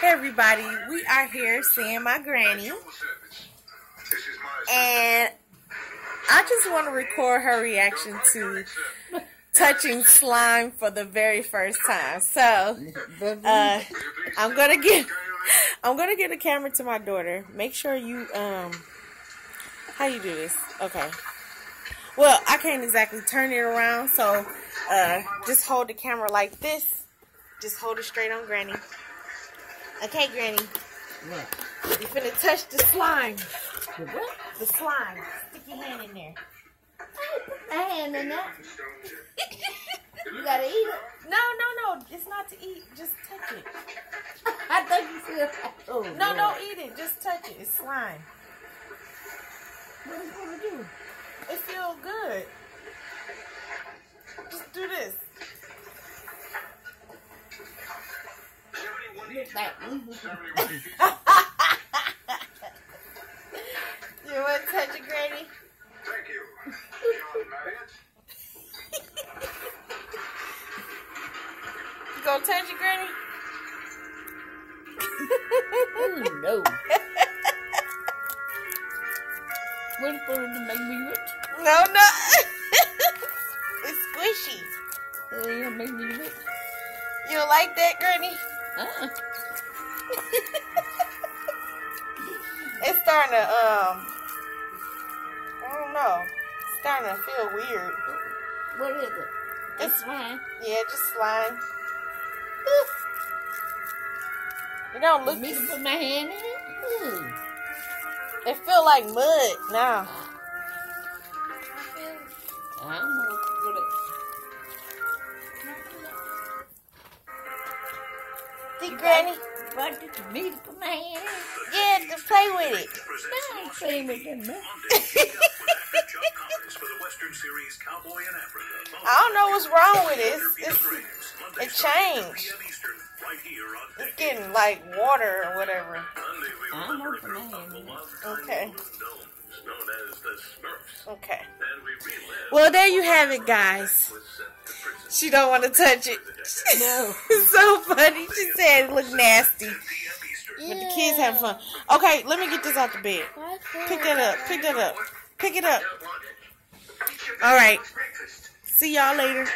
Hey everybody, we are here seeing my granny, and I just want to record her reaction to touching slime for the very first time. So I'm gonna get a camera to my daughter. Make sure you how you do this? Okay. Well, I can't exactly turn it around, so just hold the camera like this. Just hold it straight on Granny. Okay, Granny. What? You finna touch the slime. The what? The slime. Stick your hand in there. Put my hand in there. You gotta eat it. No. It's not to eat. Just touch it. I thought you said. Oh, no, don't eat it. Just touch it. It's slime. What are you gonna do? It feels good. Just do this. Look back. You want to touch it, Granny? Thank you. You gonna touch it, Granny? Oh, no. What is going to make me rich? No. It's squishy. It don't make me rich. You don't like that, Granny? It's starting to, I don't know. It's starting to feel weird. What is it? It's slime. Yeah, just slime. It don't look. Me to put my hand in it? Ooh. It feel like mud now. I'm gonna put it. See, Granny? What did you me to put my hand in? Yeah, to play with it. No, I'm playing with it, man. I don't know what's wrong with it. It changed. It's getting like water or whatever. I'm open my hand in it. Okay. Okay. Well, there you have it, guys. She don't want to touch it. No. It's so funny. She said it looked nasty. But the kids having fun. Okay, let me get this out the bed. Pick that up. Pick it up. All right. See y'all later.